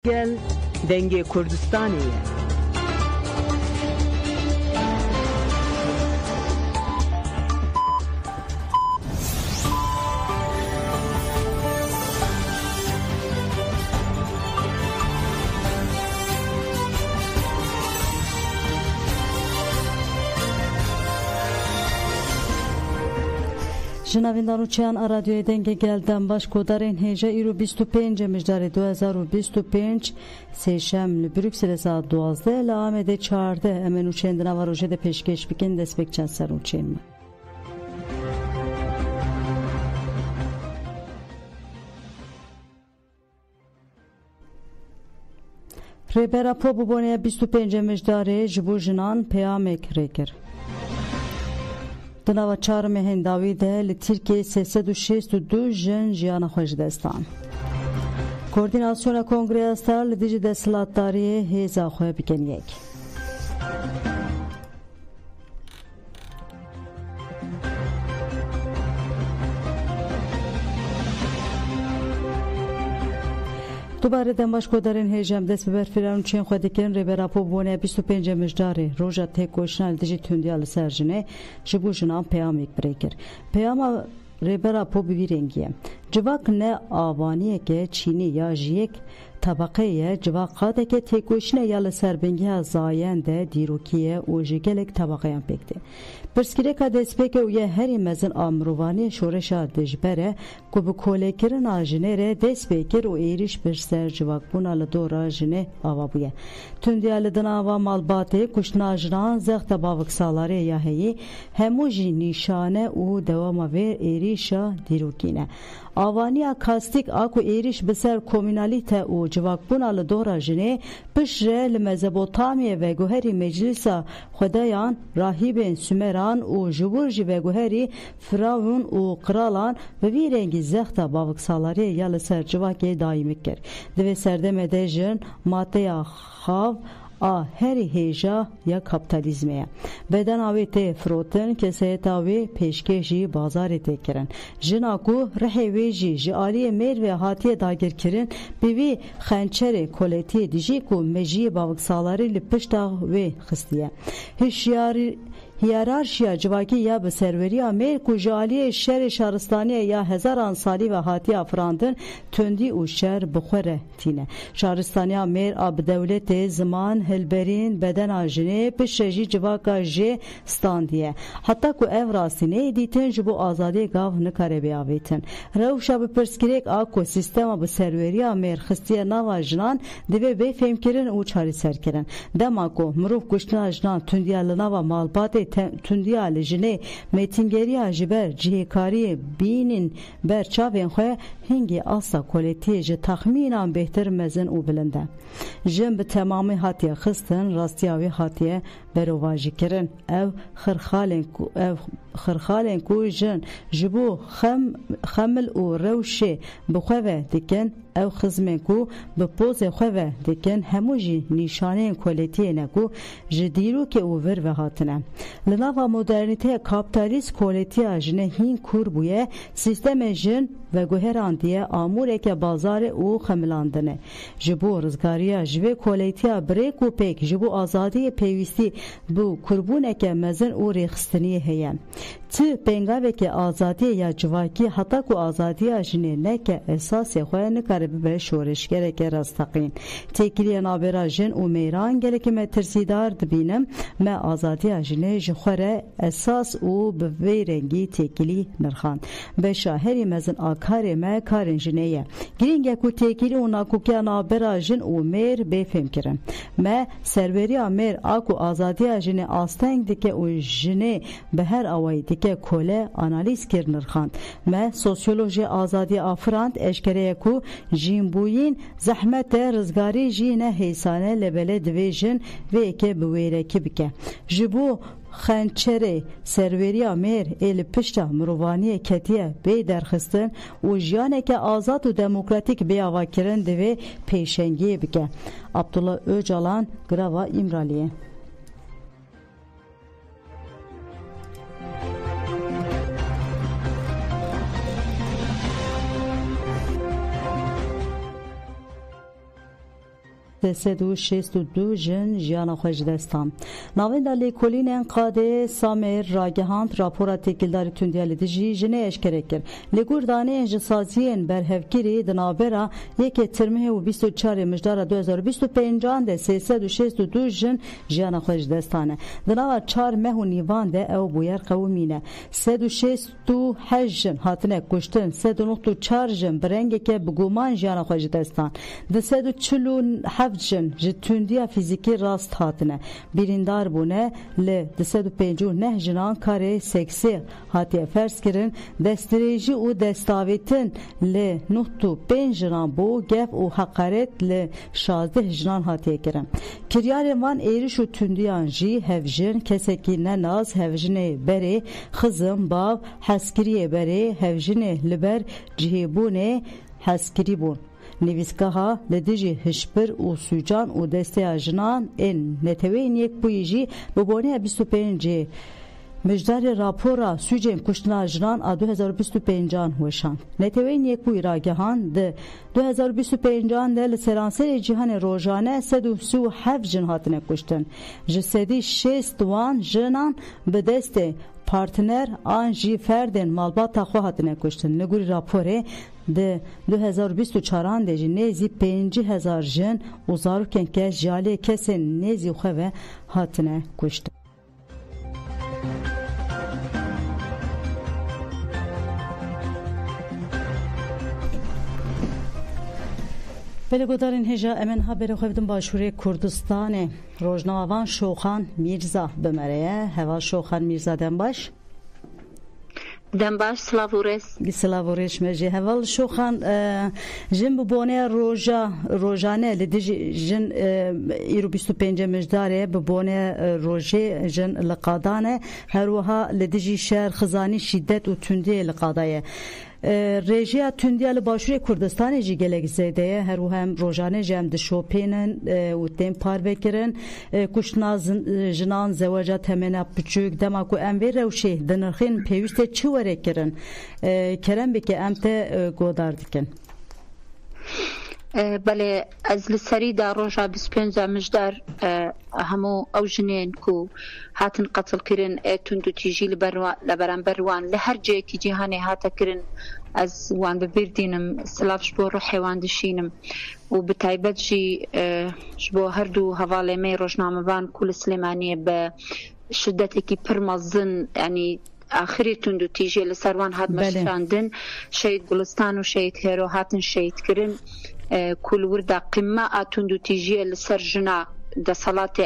Gel denge Kurdistan'ı. Jinavindan uçayan radyoya denge gelden baş kodarın heja iru 25 mecdari 2025 seşemli Brüksel saat 12 ile Ahmet'e çağırdı. Hemen uçayandına var ojede peşkeş bikin destek çanser uçayım mı? Rebera po buboneye 25 mecdari jibu jinan peyamek rekir. Dnava çar mehendavi de li Türkiye 362 jin jiyana xweş destan. Koordinasyona Kongreya Star li dijî desthilatdariyê hêza xwe bikin yek. Dubare den başkodarên hêjem dest bi berfiran û çên xwe dikin rêbera po bûne 25 mecdarê roja têkoşina li dijî tundiya li ser jinê ji bo jinan peyamek birêkir. Peyama rêbera po bi vî rengî ye. Civak ne avaniyeke çînî ya jiyek tabaqeye civak qadeke têkoşine ya li serbengiya zayen de dîrokî û ji gelek tabaqeyan pêk de. Pirsgirêka destpêkê û ye herî mezin a mirovaniyê şoreşa dijber ku bi kolekirina jinê re dest pê kir û êriş bir ser civakbûna li dora jinê ava bûye. Tundiya li dinava malbatê kuştina jinan zexta baviksalarê ya heyî hemû jî nîşane û dewama vê êrişa dîrokî ne. Avaniya kastîk a ku êriş bi ser komünalîte û civakbûna li dora jinê piş re li Mezopotamyê veguherî meclîsa xwedeyan rahîbên Sümeran û ji wir jî veguherî Firavûn û qiralan bi vî rengî zexta baviksalarê ya li ser civakê daîmik kir. Divê serdemê de jin mateya xav a herî hêja ya kapitalizmê ye. Bedena wê tê firotin keseyeta wê pêşkêş jî bazarê tê kirin. Jina ku rihê wê jî ji aliyê mêrvê hatiye dagirkirin bi vî xençerê koletiyê dijî ku mejiyê baviksalarê li pişta wê xistiye. Hiyerarşiya civakî ya bi serveriya mêr ku ji aliyê şerê şaristaniyê ya hezaran salî ve hatiye afirandin tundî û şer bi xwe re tîne. Şaristaniya mêr a bi dewletê ziman hilberîn bedena jinê pişe jî civaka jê standiye. Heta ku ev rastî neyê dîtin ji bo azadiyê gav nikare biavêtin. Rewşa bi pirsgirêk a ku sîstema bi serveriya mêr xistiye nava jinan divê bêfêmkirin û çarîserkirin. Dema ku mirov kuştina jinan tundiya li nava malbatê tundiya li jinê mêtingeriya ji ber cihêkariyê bînin ber çavên xwe hingî asla koletiyê ji taxmînan bêhtir mezin û bilind e. Jin bi temamî hatiye xistin rastiya wê hatiye berovajî kirin. Ev xirxalên ku jin ji bo xemil û rewşê bi xwe ve dikin ev xizmên ku bi pozê xwe ve dikin hemû jî nîşaneyên koletiyê ne ku ji dîrokê û vir ve hatine. Li nava modernîteya kapitalîst koletiya jinê hîn kur bûye sîstemê jin veguheran diye amûreke bazarê û xemilandinê. Ji bo rizgariya ji vê koletiya birêk û pêk ji bo azadiyê pêwîstî bu kurbûneke mezin û rêxistiniyê heye. Ti pêngaveke azadiyê ya civakî heta ku azadiya jinê neke esasê xwe nikare bibe şoreşgereke rastaqîn. Têkiliya navbera jin û mêran gelekî me tirsîdar dibînim me azadiya jinê ji xwe re esas û bi vê rengî têkilî nirxand. Beşa herî mezin a karê me karên jinê ye. Girîng e ku têkilî û nakokiya navbera jin û mêr bêfêm kirin. Me serveriya mêr a ku azadiya jinê asteng dike û jinê bi her awayî dike kole analîz kir nirxand. Me sosyoloji azadiya afirand eşkereye ku jînbûyîn zehmete rizgarî jî ne hêsane lebele divê jin vêke bi wêrekî bike. Ji bo xençerê serveriya mêr ê li pişta mirovaniyê ketiye bê derxistin û jiyaneke azad û demokratîk bêavakirin divê pêşengiyê bike. Abdullah Öcalan, Grava İmraliye. 362 جن جیانا خوش دستان ناوین دا لیکولین قاده سامر راگهاند راپورا تکیلداری تندیالی دجی جنه اشکره کر لگور دانه انجسازیین برهفگیری دنابرا یک ترمه و 24 مجدار 2025 ده 362 جن جیانا خوش دستانه دناوا 4 مه و نیوان ده او بویر قومینه 368 جن هاتنه کشتن 394 جن برنگه که بگومان جیانا خوش دستان ده 347 جن جتوندیا فیزیکی راست هاتنه بیریندار بونه ل 259 جنان کاره سکسی هاتیه فرس کرن دستریجی و دستاویتن ل 95 جنان بو گف و حقارت ل 16 جنان هاتیه کرن کریار وان ایرش و توندیان جی هفجن کسکی نناز هفجنه بره خزم باو حسکریه بره هفجنه لبر جهیبونه حسکری بون نویسگاها لدیجی هشبر و سوجان و دسته جنان این نتوین یک بویجی ببونه 25 مجدار راپورا سوجن کشتنا جنان ا 2025 هوشان نتوین یک بوی راگهان ده 2025 ده لسرانسر جهان روزانه 337 جن هاتنه کشتن جسدی 6 دوان جنان به دسته پارتنر آنجی فردن مالباتا خو هاتنه کشتن لگوری راپوره ده 2024 ده نزی 5000 جن و زاروکن که جالی کسی نزی خواه هاتنه کشتن بله گودارین هجا امن ها بره خواه بدن باشوری کردستان روزناوان شوخان میرزا بمره هوا شوخان میرزا دن باش دن باش سلاورش مجی هوا شوخان جن ببونه روزانه لدی جن ایرو 25 مجداره ببونه روزه جن لقادانه هروها لدی شهر خزانی شدت و تندی لقادایه رژیا تندیال باشوری کردستان جی گلک زیده هر هم روزانه جم د شوپینن و تیم پار بکرن کشنا جنان زواجات همنا بچوک دما کو انویر روشی دنرخین پیوسته چی وره کرن کرم بکه امته گودار دکن بله از لسری دا روژا 25 مجدار همو او جنین کو هاتن قتل کرن تندو تیجی لبران بروان لهر جای که جهانی هاتا کرن از وان ببیردینم سلافش بو روحی وان دشینم و بتایبت جی جبو هر دو حواله می روشنامه بان کل سلیمانیه به شدتی که پرمازن یعنی آخری تندو تیجی لسروان هات مشاندن شهید گلستان و شهید هیرو هاتن شهید کرن كل ورده قمة تندو تيجي لسرجنا دا صلاة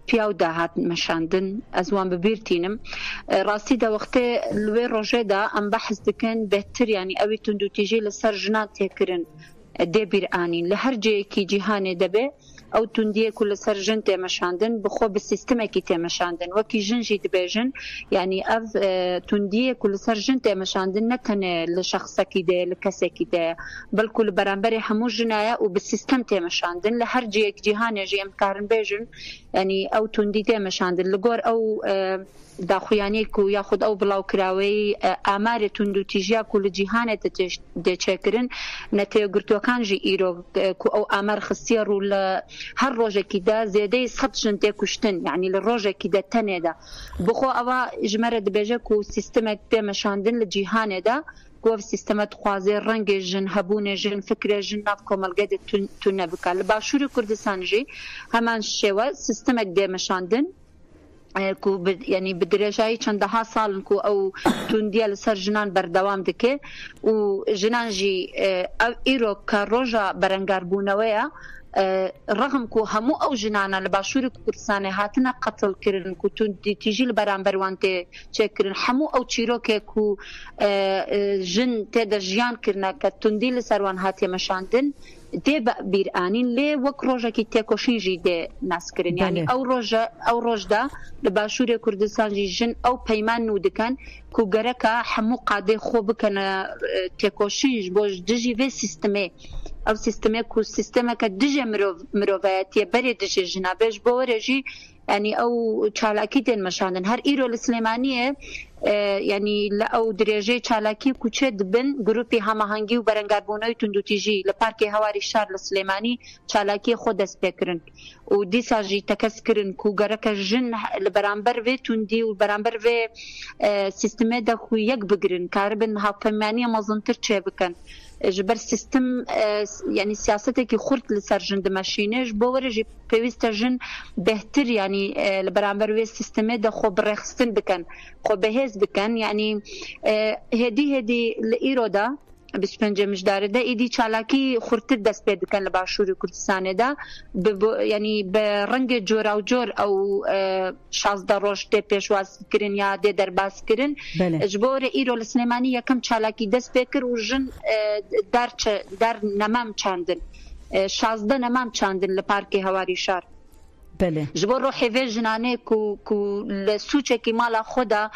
پیاوده هات مشاندن ازوان ببیرتینم راستی دا وقت لوی روژه دا ام بحث دکن بهتر یعنی اوی تندو تیجی لسرجنا تکرن دی بیر آنین لهر جایی که جهان دبه او تندیه کل سر جن تمشاندن بخو بالسيستم کی تمشاندن وکی جن جی دبیجن یعنی اف تندیه کل سر جن تمشاندن نتنه لشخص کی ده لکس کی ده بل کل برانبر همو جنایا و بالسيستم تمشاندن لهر جی جهان جی امکارن بیجن یعنی او تندیه تمشاندن لگور او داخویانی کو یاخد او بلاو کراوی آمار تندو تیجیا کل جهان ده چکرن نتیو گرتوکان جی ایرو کو او آمار خصیه رو هر روزه كده زيادة سخط جنتي كشتن يعني للروزه كده تاني ده بخو أوا إجمرة دبجة كو سيستمك ده مشاندن لجيهان ده كو في سيستمات خوازي رنج جن هبون جن فكرة جن نافكو ملقدة تنبكا لباشوري كردستان جي همان شوا سيستمك ده مشاندن كو يعني بدرجة چندها سال كو أو تنديا لسر جنان بردوام دكه وجنان جي إيرو كروجا برنگاربونويا رغم کو همو او جنانا لباشور کردستان هاتنا قتل کرن کو تیجی لبرانبر وانته چکرن همو او چیروکه کو جن تد جیان کرنا کتندی لسروان هاتی مشاندن دی بیر آنین لی وک روزه کی تکوشین جی دی ناس کرن یعنی او روزدا لباشور کردستان جی جن او پیمان نودکن کو گرکا همو قاده خوب کنه تکوشین بوج دجی و سیستمی او سیستمی کو سیستمی که دجه مروفایتی بری دجه جنابش بورجی يعني او چالاکی دین مشاندن هر ایرو السلیمانیه يعني لأو درجة چالاكي كوچه دبن جروبي هماهنگي و برنگاربونوي تندوتيجي لپاركي هواري شار لسليماني چالاكي خود دست بكرن و ديسا جي تكسكرن كو گرك جن لبرانبر في تندي و برانبر في سيستمه دا خو يك بگرن كاربن هاوپماني مزنتر چه بكن جبر سیستم یعنی سیاستی که خورد لسر جن دمشینه جبور جی پیوست جن بهتر یعنی لبرانبر وی سیستم ده خو برخستن بکن خو بهز بکن یعنی هدی لایرو دا 25 مجدار ده ایدی چالاکی خورتر دست پید بکن لباشوری کردستان ده یعنی به رنگ جور او جور او 16 روش ده پیشواز کرن یا ده درباز کرن جبور ایرو لسلیمانی یکم چالاکی دست بکر و جن در نمام چاندن 16 نمام چاندن لپارک هواری شار بله جبور رو حیوه جنانه کو لسوچه کی مالا خودا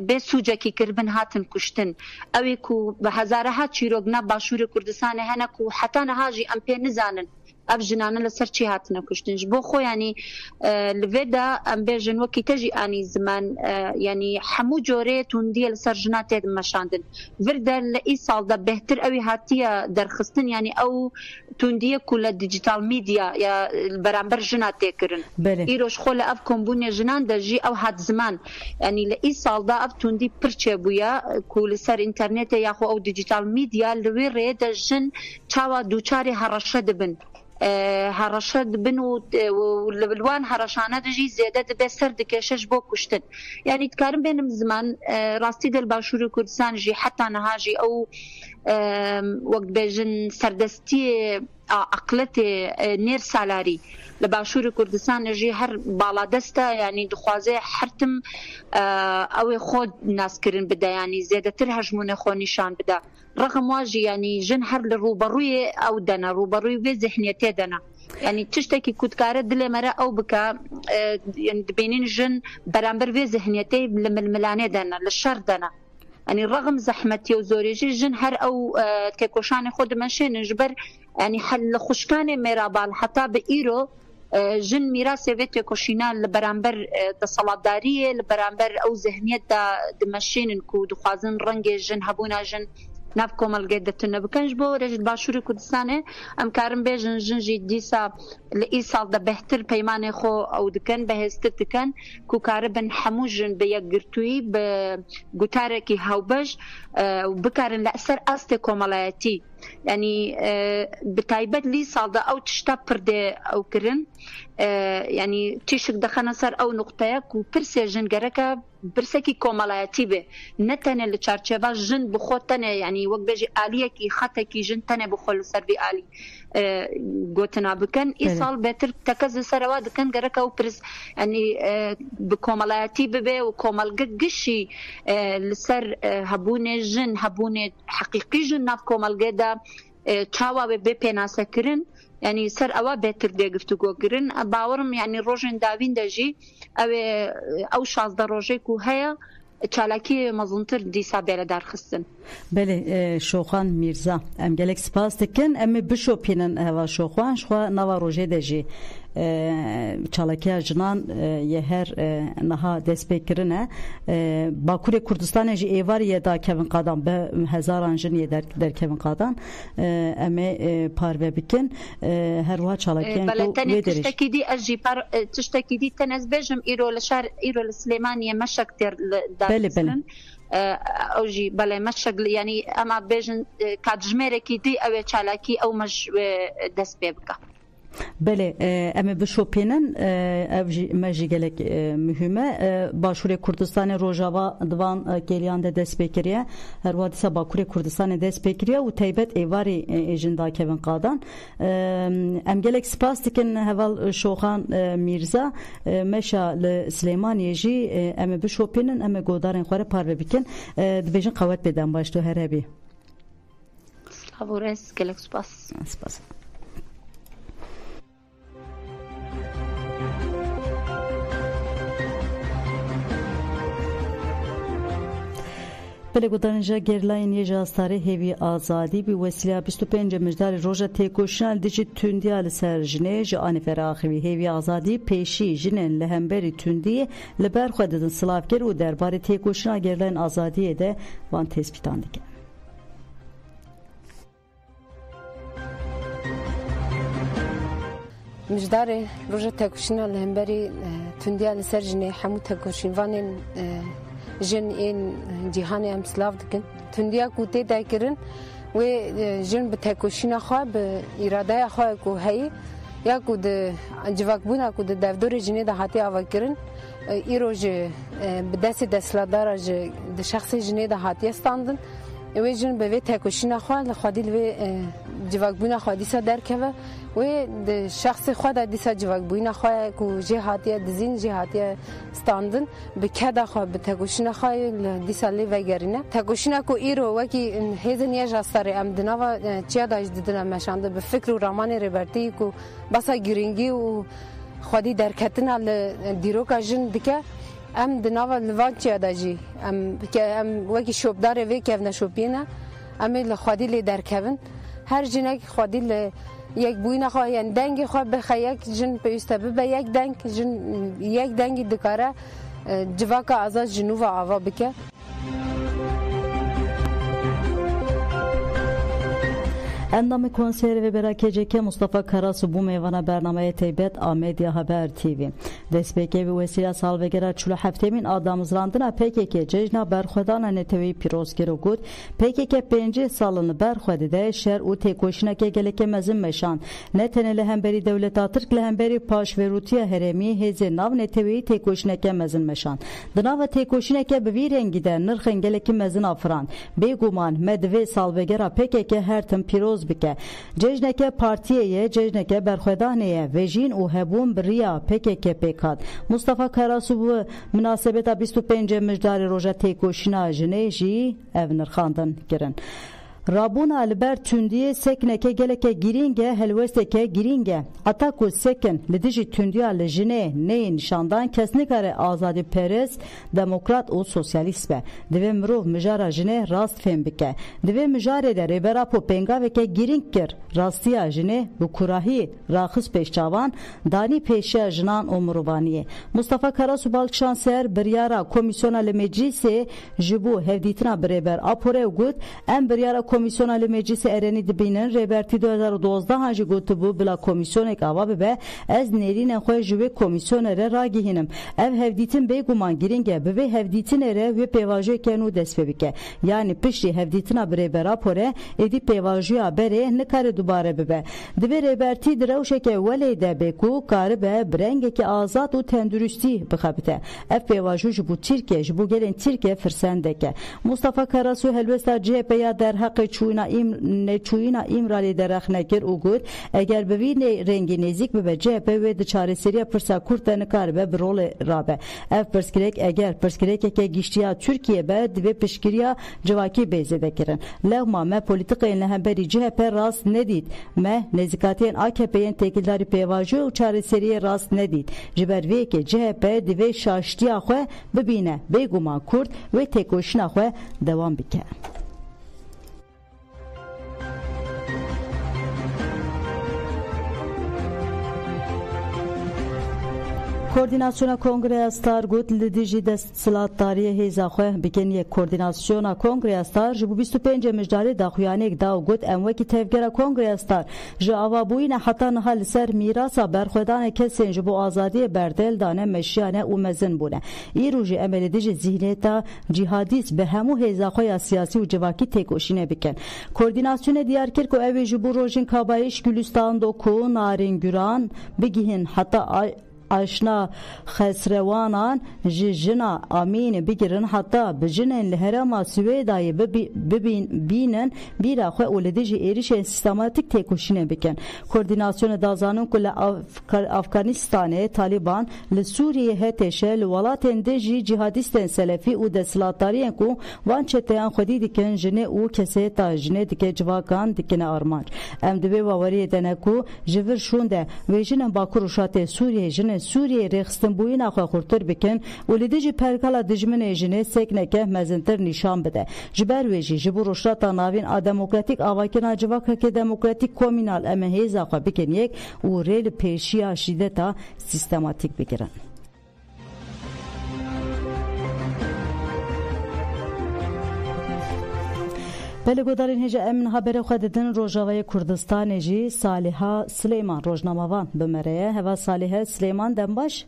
به سوچه کی کربن هاتن کشتن اوی کو به هزاره ها چیروگنا باشور کردستان هنه کو حتی نهاجی ام پی نزانن اف جنانه لسر چی هاتن کشتن جبو خو یعنی لویدا ام بیجن وکی تجی آنی زمان یعنی حمو جوره توندی لسر جنات مشاندن ورده لئی سال ده بهتر اوی هاتیه درخستن یعنی او توندی کل دیجیتال میدیا یا برانبر جنات کرن ایروش خو اف کمبونی جنان ده جی او هات زمان یعنی لئی سال ده اف توندی پرچه بویا کل سر اینترنت یا خو او دیجیتال میدیا لوی ری ده جن چاوا دوچاری هرشد بن هرشد بن والوان هرشانه دجي زياده بسر دكشش بو كشتن يعني تكارم بينم زمان راستي دل باشور كردستان جي حتى نهاجي او وقت بيجن سردستي عقلتي نير سالاري لباشور كردستان جي هر بالا دسته يعني دخوازه حرتم او خود ناس كرن بدا يعني زياده تر هجمونه خو نشان بدا رغم واجي يعني جن هر لروبروي او دنا روبروي في ذهنيته دنا يعني تشتكي كتكاره دل مرا او بكا يعني بينين جن برامبر في ذهنيته لململانه دنا للشر دنا يعني رغم زحمتي وزوريجي جن هر او كيكوشان خود ماشين جبر يعني حل خشكانه مرابال حتى بايرو جن میراث ویت کوشینال لبرانبر د صلاداری لبرانبر او ذهنیت د ماشین کو د خوازن رنگ جن هبونا جن ناف کومل گدتن بکنج بو رجل باشور کردستانه ام کارم بجن جن جی دیسا لئیسال د بهتر پیمانه خو او دکن بهست دکن کو کاربن حموجن بیگرتوی ب گوتارکی هاوبج و بکارن لاسر است کوملایتی يعني بتايبت لي صادة أو تشتبر دي أو كرن يعني تيشك دخنا صار أو نقطة وبرسي جن جركا برسكي كومالايتي به نتنه اللي تشارشبا جن بخوتنه يعني وقت بيجي آلية كي خطكي جن تنه بخول سر بآلي قوتنا بكن إيصال بيتر تكز سروا دكن جركا وبرس يعني بكومالايتي به وكومال قشي لسر هبونه جن هبونه حقيقي جن ناف كومال جدا چاوا به پناسه کرن يعني سر اوا بهتر دي گفتگو کرن باورم يعني روجن داوین دجي او 16 روجه کو هيا چالاکی مزنتر دیسا بیره در خستن بله شوخان میرزا ام گلک سپاس دکن ام بشوپینن هوا شوخان شخوا نوا روجه دجی چالاکی جنان یه هر نها دست بکرنه باکور کردستان جی ایواری دا کevin قادان به هزاران جنیه در kevin قادان اما پارو بکن هر وها چالاکی بله تنی تشتکی دی اجی پر تشتکی دی تنز بجم ایرو لشار ایرو لسلیمانیه مشکتر بله بله او جي بلا مشغل يعني اما بيجن كاجميركي دي او چالاكي او مش دست بيبكا بله اما بشوپینن مجی گلک مهمه باشور کردستان روجاوا دوان گلیان ده دست بکریه هر وادسا باکور کردستان دست بکریه و تایبت ایواری اجندا kevin قادان ام گلک سپاس دکن هوال شوخان میرزا مشا لسلیمانی جی اما بشوپینن اما گودارن خوره پارو بکن دبیجن قوت بدن باشتو هربی سلامورس گلک سپاس سپاس پله گودانجا گرلاین یه جاستاره هیوی آزادی بی وسیله 25 مجدار روژا تیکوشنال دیجی تندیال سر جنه جان فراخوی هیوی آزادی پیشی جنن لهمبری تندی لبر خوددن سلافگر و درباره تیکوشنال گرلاین آزادی ده وان تسبیتان دیگه مجدار روژا تیکوشنال لهمبری تندیال سر جنه همو تیکوشنوانین جن این جهان ام سلاف دکن تندیا کوته دایکرن و جن به تکوشینا خواه به اراده خواه کو هی یا کو د جواک بونا کو د دفتر جنې د هاتي اواکرن ایروج به دستلادار د شخص جنې د هاتي استاندن و جن به تکوشینا خواه لخوادیل و جواک بونا خادیسا درکوه و د شخص خود دیسا جواک بوینا خواه کو جهاتیه دزین جهاتیه ستاندن به کدا خواه به تگوشینا خواه دیسا لی وگرینه تگوشینا کو ایرو وکی هیزن یه جاستاره ام دناوا چیا داشت دیدن مشانده به فکر و رامان ریبرتی کو بسا گرینگی و خودی درکتنا دیروکا جن دکه ام دناوا لوان چیا داجی ام وکی شوبداره وی که نشوبینه امی لخوادی لی درکبن هر جنک خودی لی یک بوی نخواه یعنی دنگی خواه بخواه یک جن پیوسته به یک دنگ جن یک دنگی دکاره جواکا ازاد جنوب آوا بکه اندام کنسر و براکجه مصطفی کراس بو میوانه برنامه تیبت آمدیا haber TV دسپیکی به وسیله سالوگرا 47مین آدامزراندنا PKK ججنا برخودان نتوی پیروزگرو گود PKK 5 سالını برخودده شهر او تکوشنکه گلک مزم مشان نتنه لهمبری دولتا ترک لهمبری پاش و روتیا هرمی هز ناو نتوی تکوشنکه مزن مشان دناو تکوشنکه به وی رنگی ده نرخن گلک مزن افران بیگومان مدوی سالوگرا PKK هر تم پیروز بکه ججنکه پارتیه ججنکه برخودانه و جین او هبون بریا PKK پیکاد مصطفی کراسو بو مناسبت 25 مجدار روژا تیکوشنا جنه جی evnirxandın girin. Rabuna alber tündiye sekneke geleke giringe helvesteke giringe ataku sekin lidiji tündiya lejine neyin nişandan kesnikare azadi perez demokrat o sosyalist be deve mirov mijara jine rast fembike deve mijare de reberapo pengaveke girinkir rastiya jine bu kurahi rakhis peşçavan dani peşe jinan omurubaniye Mustafa Karasu Balkşanser biryara komisyona le meclise jibu hevditina bereber apore gut en biryara komisyonel meclis ereni dibinin reberti 2012 hangi gotubu bila komisyonek avabe be ez nerine xoy jüve komisyonere ragihinim ev hevditin beguman giringe be hevditin ere ve pevaje kenu desfebike yani pişri hevditina bereber rapore edi pevaje bere ne kare dubare be dibe reberti drawşeke velede beku kare be brengeki azat u tendürüsti bixabite ev pevaje bu Türkiye bu gelen Türkiye fırsendeke Mustafa Karasu helvesta CHP ya der hakkı çuyuna imrali derek nekir ugur eğer bevine rengi nezik be CHP ve de çareseriye pırsa kurtanı karbe bir rol rabe ev perskirek eğer perskirek ke giştiya Türkiye be ve pişkiriya cevaki bezedekirin levma me politika enle hemberi CHP rast nedit me nezikatiyen AKP'nin tekildari pevajı u çareseriye rast nedit jiber ve ke CHP ve şaştiya xwe bibine beguma kurt ve tekoşina xwe devam bike Koordinasyona Kongreya Star gut lidiji dest silatdariye heza xwe bikeniye Koordinasyona Kongreya Star ji bu 25 mijdari daxuyanek da gut emweki tevgera Kongreya Star ji avabuyine hata niha li ser mirasa berxwedane kesên ji bo azadiye berdel dane meşiyane û mezin bûne îro jî em diji zihniyeta cihadîst bi hemû hêza xwe ya siyasî û civakî têkoşînê bikin Koordinasyona Diyarbakır ku ew ê ji bo rojên Kabayîş Gülistan Doku Narin Güran bigihin heta aşna xesrevanan jina amin bigirin hatta bijinen herama Süveyda'yı binen bir axwe oledici erişen sistematik tekoşine biken koordinasyonu dazanın kule Afganistan'e Taliban le Suriye heteşe le walaten deji cihadisten selefi u deslatariyen ku van çeteyan xwedî dikin jine u keseta jine dike civakan dikine armanc em dibe wawariye dene ku ji vir şûnde ve jinin bakur û şatê Suriye jine جنین سوریه رخصتن بوین آخوا خورتر بکن ولی جی پرکالا دجمن جنه سکنکه مزنتر نشان بده جبر ویجی جبو روشتا ناوین دموکراتیک آواکنا جواکه که دموکراتیک کومینال امهیز آخوا بکن یک و ریل پیشیا شیدتا سیستماتیک بگیرن. بله گودارین هجا امن خبر خود دن روجاوی کردستان جی صالحه سلیمان روزنامه‌وان بمره هوا صالحه سلیمان دنباش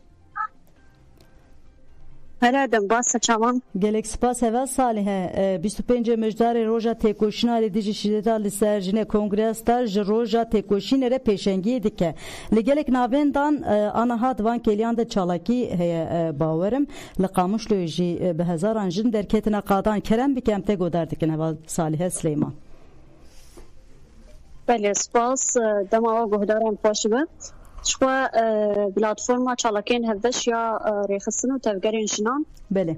هلا دنباس چاوان گلک سپاس هوا صالحه 25 مجدار روجا تکوشینا دیجی شیدتا لسرجنه کنگرس در روجا تکوشین ره پیشنگی دیکه لگلک ناویندان آنهات وان کلیان ده چالاکی باورم لقاموش لوجی به هزاران جن در کتنا قادان کرم بکمته گودار دیکن هوا صالحه سلیمان بله سپاس دما گهدارم پاشبه شو بلاتفورما چالاکین هفدش یا ریخستن و تفگرین شنان بله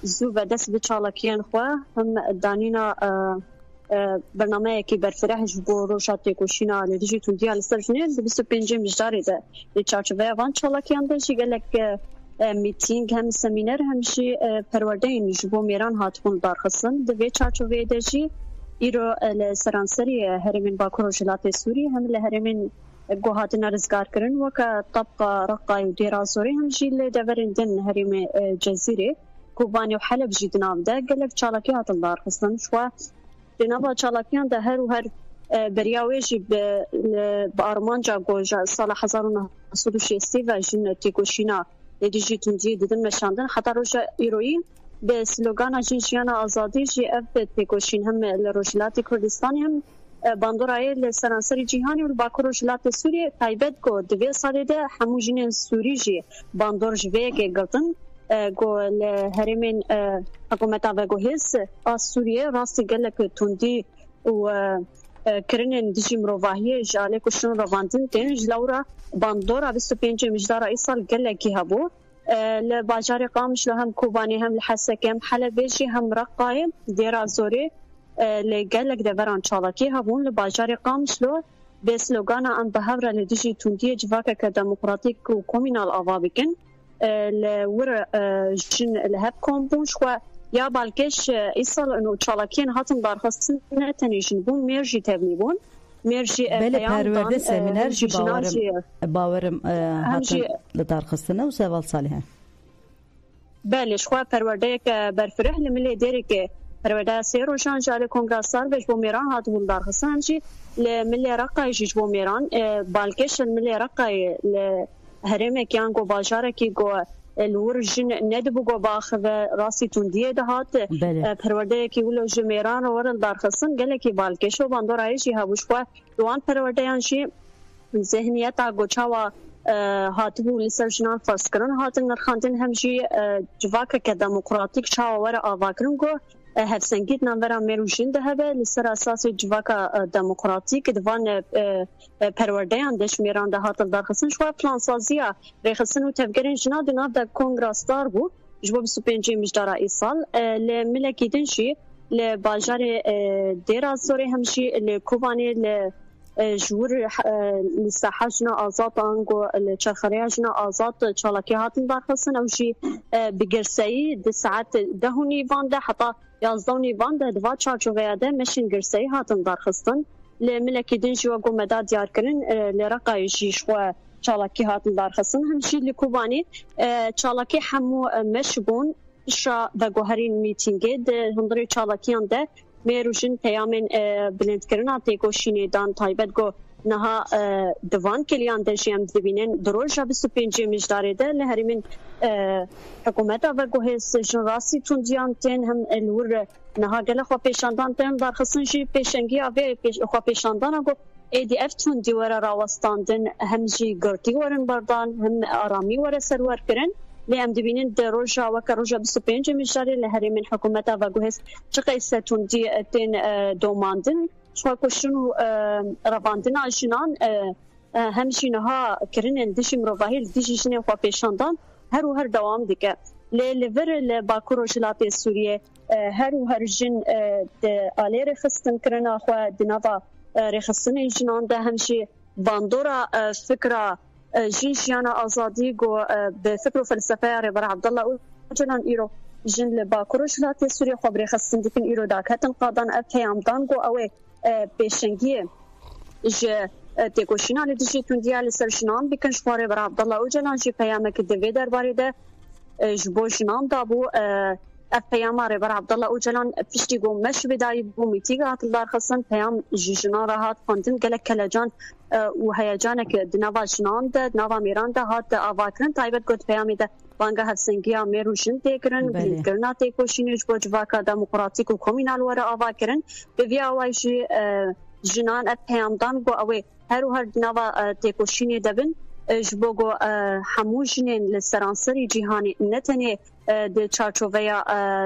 زو و دست به چالاکین خواه هم دانینا برنامه که برفره جبو روشات تکوشینا لدیجی توندیا لسرجنین 25 مجداری ده چارچوه وان چالاکین ده جی گلک میتینگ هم سمینر همشی پروردین جبو میران هاتفون دارخستن ده چارچوه ده جی ایرو لسرانسری هرمین باکو روشلات سوری هم لهرمین گوهاتنا رزگار کرن وکا طبقه رقای و دیرا زوری هم جیل دورین دن هریم جزیره کوبانی و حلب جیدنام ده گلک چالاکی هاتن دار خستن شوا دنابا چالاکیان ده هر و هر بریاویجی با آرمانجا گوجا سال 1960 و جن تیگوشینا دیجی تونجی دیدن مشاندن حتی روژا ایروین به سلوگان جنشیان آزادی جی اف تیگوشین هم لروجلات کردستانی هم باندورای لسرانسری جهانی و باکو روجلات سوریه تایبت گو دوی سالی ده همو جنین سوری جی باندور جویه که گلتن گو لهرمین حکومتا و گو هز آس سوریه راستی گلک توندی و کرنن دیجی مروواهی جاله کشن رواندن تین جلورا باندورا 25 مجدار ایسال گلکی هبو لباجار قامش لهم کوبانی هم لحسکم حلبیجی هم رقایم دیرا زوری لگلک دوران چالاکی هبون لباجار قامش لو به سلوگان ام بهور لدیجی توندی جواکه که دموکراتیک و کومینال آوا بکن لور جن لهب کمبونش و یا بالکش ایسال انو چالاکین هاتن دارخستن نتنیشن بون میرجی تبنی بون میرجی بله پرورده سمینر جی باورم هاتن لدارخستنه و سوال صالحه بله شخوا پرورده که برفره لملی دیری که پرورده سی روشان جاله کنگرسار وش بو میران هاتو بون دارخستن جی لملی رقای جیش بو میران بالکش لملی رقای هرمه کیان گو باجاره کی گو الور جن ندبو گو باخ و راسی توندیه دهات پرورده کی ولو جمیران ورن دارخستن گله کی بالکش و باندور ایشی هبوش و دوان پرورده انشی ذهنیت گوچاوا هاتبو لسرجنان فرض کرن هاتن نرخاندن همجی جواکه که دموکراتیک چاوا ور آواکرن گو هفسنگیت نامورا میروشین ده هبه لسر اساس جواکا دموکراتیک دوان پروردهان دش میران ده هاتل دارخستن شوه پلانسازیا ریخستن و تفگرین جنا دناب ده کنگراستار بو جبو 25 مجدارا ایسال لملکی دنشی لباجار دیرازوری همشی لکوبانی جور لساحه جنا آزاد آنگو لچرخریا جنا آزاد چالاکی هاتن دارخستن اوشی بگرسایی ده ساعت دهونی وانده حتی 11 وانده دوا چارچوبه ده مشین گرسایی هاتن دارخستن لملکی دنجی و گومدا دیار کرن لرقای جیش و چالاکی هاتن دارخستن همشی لکوبانی چالاکی همو مشبون شا ده گوهرین میتینگه ده هندری چالاکیان ده میروشن پیامن بلند کردن تیکوشینی دان تایبت گو نها دوان کلیان دشیم دبینن دروژا 25 مجداری ده لهرمین حکومت و گوهس جنراسی توندیان تن هم الور نها گله خو پیشاندان تن دارخصن جی پیشنگی اوی خو پیشاندان گو ADF توندی ور راوستاندن هم جی گرتی ورن بردان هم آرامی ور سرور کرن لیم دبینن دروژا و کروژا 25 مجداری لهرمین حکومت و گوهس چقیسه توندی تن دوماندن شو کشنو رواندن آشنان همشینها کرنن دیشم رواهیل دیششنه خو پیشاندان هر و هر دوام دیگه لور لباکو روجلات سوریه هر و هر جن آلی رخصتن کرنا خو دنوا رخصتن جنان ده همشی باندورا فکر جن جیانا آزادی گو به فکر و فلسفه رهبر عبدالله اوجلان ایرو جن لباکور ولايات سوريا خبري خصن دكن ايرو داكتن قادان ابيامدان گو او بشنگی ج تکوشینا لدیجی توندیا لسرشنان بکن شواره بر عبدالله اوجلان جی پیامک دوی درباره ده جبوشنان دابو پیاماره بر عبدالله اوجلان پشتی گو مش بدایی بو میتیگه هاتلدار خصن پیام جیجنا راحت خواندن گلک کلجان و هیجانک دنوا جنان ده دنوا میران ده هات آواکرن تایبت گوت پیامی ده بانگا هفسنگیا میروشن تکرن بلیدگرنا تکوشینش با جواکا دموکراتیک و کومینال وره آواکرن به وی آوایشی جنان پیامدان گو اوی هر دنوا تکوشینی دبن جبوگو همو جنین لسرانسری جهانی نتنه د چارچوبه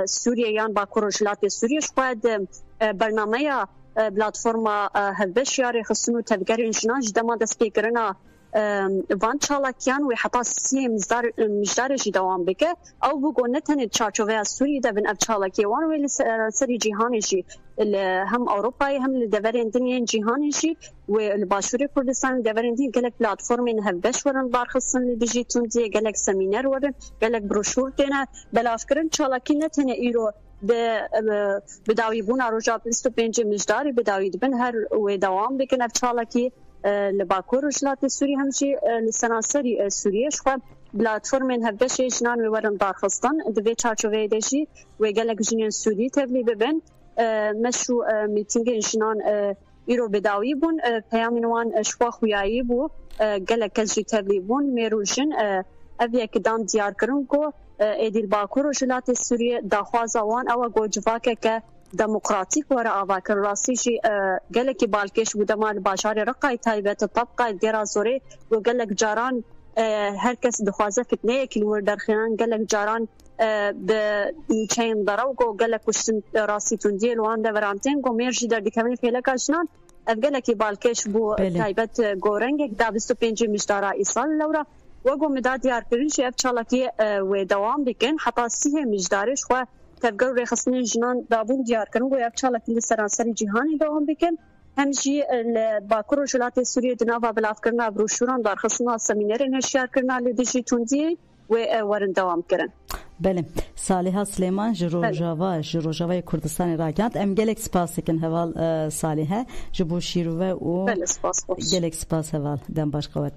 سوریه یان با کروجلات سوریه شاید برنامه پلتفرما هبشیاری خصنو تفکر جنان جدما دست پیکرنا وان چالاکیان و حتی سی مجدارشی دوام بکه او بگو نتنه چارچوبه سوریه دبن اف چالاکی وان ویلی سری جهانیشی هم اوروپای هم لدورین دنیا جهانیشی و الباشوری کردستان دورین دنیا گلک پلتفرمین هبش ورن بارخصن لدیجیتون دی گلک سمینر ورن گلک بروشور دینه بلافکرن چالاکی نتنه ایرو بداوی بون روجا 25 مجداری بداوی دبن هر و دوام بکن اف چالاکی لباکور ولايات سوريا همشي لسناسري سوريا شو بلاتفورمين هبش جنان ورن دارخستان دبي چارچوبه دشي و گلک جنين سوري تبلي ببن مشو میتینگ جنان ایرو بداوی بون پیامینوان شوا خویایی بو گلک جی تبلي بون میروجن اوی کدام دیار کرن کو ادیل باکور ولايات سوريا داخوازوان او گوجواکه که ديمقراطيك وراء أواكر راسيشي قالك بالكش ودمال باشاري رقاي تايبات الطبقة ديرا زوري وقالك جاران هركس دخوازة فتنة كل ودرخيان قالك جاران بشين ضروقو قالك وشن راسي تنديل وان دبرانتين قو ميرجي در ديكامل فيلك أجنان قالك بالكش بو تايبات غورنجك دابستو بينجي مجدارا إيصال لورا وقو مداد ديار كرنشي أفشالكي ودوام بكن حتى سيه مجدارش خوا تفکر روی خصنی جنان دابون دیار کردن و یابچاله کلی سراسری جهانی دوام بکن همچی باکور ولايات سوریه دنوا بلاف کردن بروشوران دار خصنا سمینر نشر کردن لدیجی توندی و ورن دوام کردن. بله صالحه سلیمان جروجاوای کردستان راگند ام گلک سپاس کن هوال صالحه جبو شیروه و بله سپاس گلک سپاس هوال دم باش قوت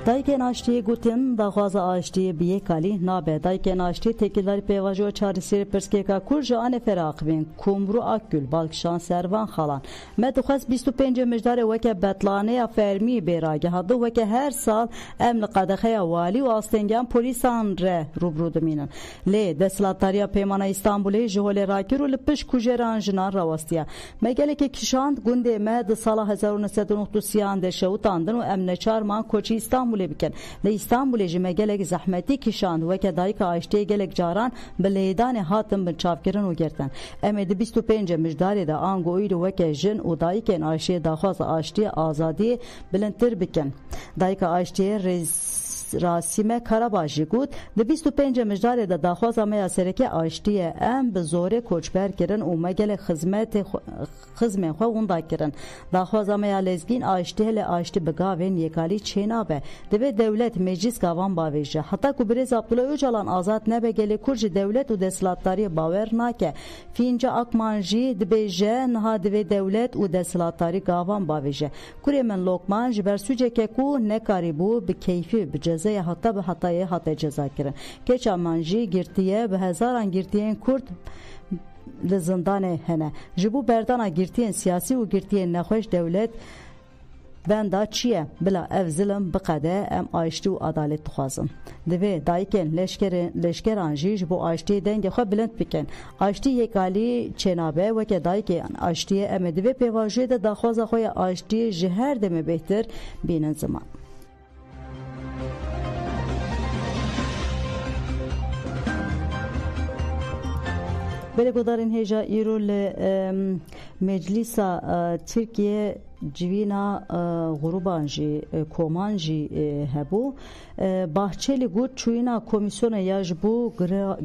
دایکن آشتی گوتن داخواز آشتی بیه کالی نابه دایکن آشتی تکیلاری پیواجو چارسیر پرسکیکا کرج آن فراق بین کومرو آکگل بالکشان سروان خالان مدخواست 25 مجدار وکه بطلانه فرمی بیراگه هدو وکه هر سال امن قدخه والی و آستنگان پولیسان ره روبرو دمینن لی دستلاتاریا پیمانه استانبولی جهول راکی رو لپش کجران جنان رواستیا مگلی که کشاند گنده مد سال 1993 ده شوتاندن و امن چارمان کوچی استانبول بکن لی استانبول جمع گلک زحمتی کشاند و که دایک آشتی گلک جاران بلیدان هاتم بنچافکرن و گرتن امید 25 مجداری ده آنگوی رو که جن و دایکن آشتی داخواست آشتی آزادی بلندتر بکن دایک آشتی راسیمه کاراباجی گود ده 25 مجداری ده داخواست امیا سرکه آشتی ام به زور کوچبر کرن و مگل خزمه خو اوندا کرن داخواست امیا لزگین آشتی هل آشتی بگاوین یکالی چینابه ده دولت مجلس گاوان باویجه حتی کبریز عبدالله اوجالان آزاد نبه گلی کرج دولت و دستلاتاری باور ناکه فینجا اکمانجی ده بیجه نها ده دولت و دستلاتاری گاوان باویجه کری من لوکمان جبر سوچه که کو نکاری بو به کیفی بجزه حتی به حتای حتی جزا کرن که چامانجی گرتیه به هزاران گرتیه کرد لزندان هنه جبو بردانا گرتیه سیاسی و گرتیه نخوش دولت بندا چیه بلا اف ظلم بقده ام آشتی و عدالت تخوازم دوی دایکن لشکران جیج بو آشتی دنگ خو بلند بکن آشتی یکالی چنابه و که دایکن آشتی ام دوی پیواجه ده داخواز خوی آشتی جهر دمه بهتر بینن زمان بله گذارین هجا ایرو مجلسا ترکیه جوینا غروبان جی کومان جی هبو باحچلی گوت چوینا کمیسیون یاجبو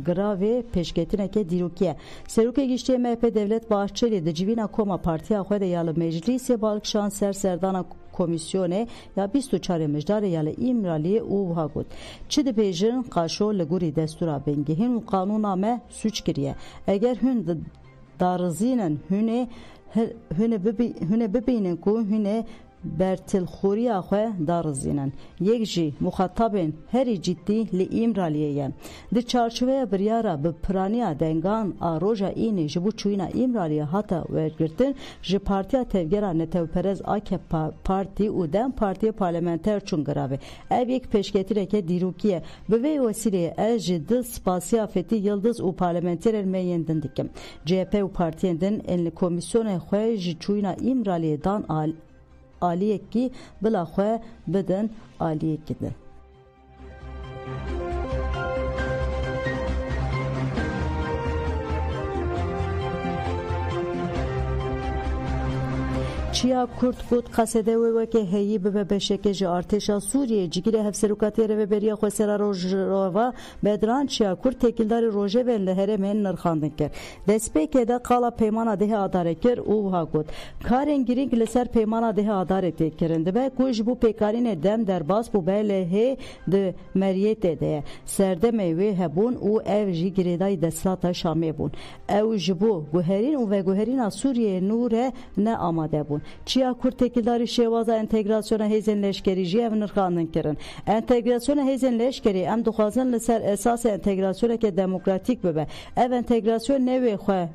گراوی پیشکتینه که دیروکیه سروک گشتی MHP devlet باحچلی د جوینا کوما پارتیا خو د یال مجلس بالکشان سردانا komisyone ya 24 مجدار ya imrali u hagut çi de bejin qaşo leguri destura bengehin qanuname suç kiriye eğer hün darzinen hüne bebinin ku hüne برتل خوری آخه دارزینن یک جی مخاطبین هری جدی لی ایمرالیه در چارچوه بریارا به پرانیا دنگان آروژا اینی جبو چوینا ایمرالیه حتا ورگرتن جی پارتیا تفگرا نتو پرز آکه پارتی و دم پارتی پارلمانتر چون گراوه ev یک peşketire ke dirukiye به وسیله از دل سپاسیا فتی یلدز و پارلمانتر میندن دیکم CHP و پارتیندن ان کمیسیون خواه جی چوینا ایمرالیه دان عالیه کی بلاخواه بدن عالیه کدن چیا کرد بود قصده و که هیی به بشکه ج ارتشا سوریه جگیره هفسروکاتی رو بریا خو سر روجوا بدران چیا کرد تکیلدار روجه و لهره من نرخاندن کرد دسپیکه ده قالا پیمانا ده اداره کر او ها گفت کارن گرینگ لسر پیمانا ده اداره تکرند به کوج بو پیکارین دم در باس بو بله هی د مریت ده سرده میوه هبون او اف جگیردای دسلاتا شامه بون او جبو گوهرین و گوهرین سوریه نور نه آماده بون چیا کرد تکیلداری شواز انتگراسیون هیزن لشکری جی اف نرخاندن کرن انتگراسیون هیزن لشکری ام دخوازن لسر اساس انتگراسیون که دموکراتیک ببه اف انتگراسیون نوی خواه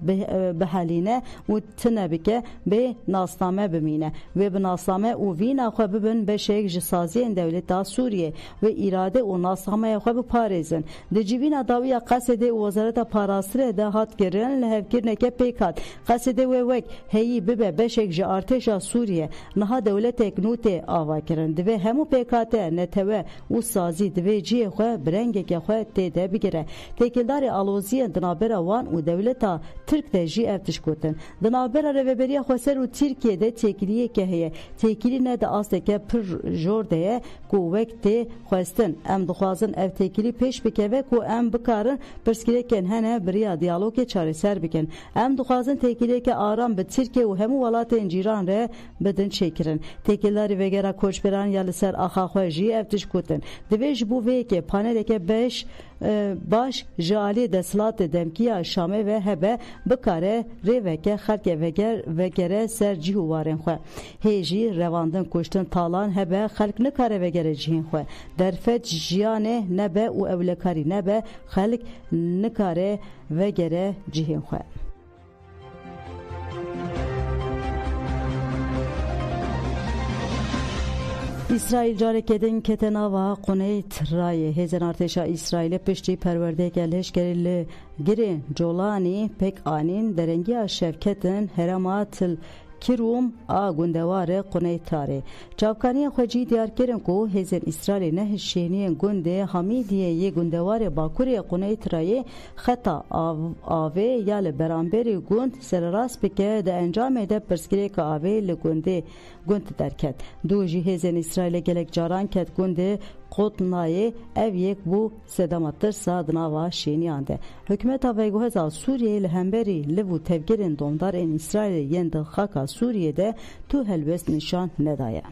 به حالینه و تنبی که به ناسنامه بمینه و به ناسنامه و وینا خواه ببن به شیک جسازی این دولت سوریه و اراده و ناسنامه خواه بپارزن ده جیوینا داویا قصده وزارت پاراستره ده هات گرن لحفگرنه که پیکات قصده و وک هیی ببه به شیک جه ارتشا سوریه نها دولت اکنوت آوا کرن دوی همو پیکاته نتوه و سازی دوی جی خواه برنگه که خواه تیده بگیره تکیلدار آلوزی دنابر وان و دولتا ترک ده جی افتش کتن دنابر روبری خواه سر و ترکیه ده تکیلیه که هیه تکیلی نه ده آسته که پر جور ده که وقت خواستن ام دخوازن اف تکیلی پیش بکوه که ام بکارن پرسکیله کن هنه بریا دیالوگ چاره سر بکن ام دخوازن تکیلیه که آرام به ترکیه و همو ولات انجیران ره بدن چیکرن تکیلاری وگرا کوچبران یا لسر آخا خواه جی افتش کتن دویش بو وی که پانل که باش جالی دسلات دمکیا شامه و هبه بکاره ری وکه خلق وگره سر جیهو وارن خواه هیجی رواندن کشتن تالان هبه خلق نکاره وگره جیهن خواه درفت جیانه نبه و اولکاری نبه خلق نکاره وگره جیهن خواه İsrail carekeden ketenava quneyt raye hezen arteşa İsrail'e pişti perverde gelmiş gerili giri Jolani pek anin derengiya şevketin heramatil kirum a gundeware quneytare çavkaniya xoji diyar kirin ku hezen İsrail ne hişeniyen gunde hamidiye ye gundeware bakuriye quneytraye xata ave yale beramberi gund serras peke de encam ede perskire ka ave le gunde gund derket du ji hezen İsrail'e gelek caran ket gunde qotnaye ev yek bu sedamatır sadına va şeniyande hükümet avego Suriye ile hemberi levu tevgerin domdar en İsrail yende xaka Suriye'de tu helbest nişan nedaya.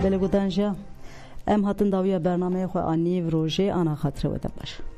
Bele gudanja em hatın daviya bernameye xwe aniv roje ana xatre ve baş.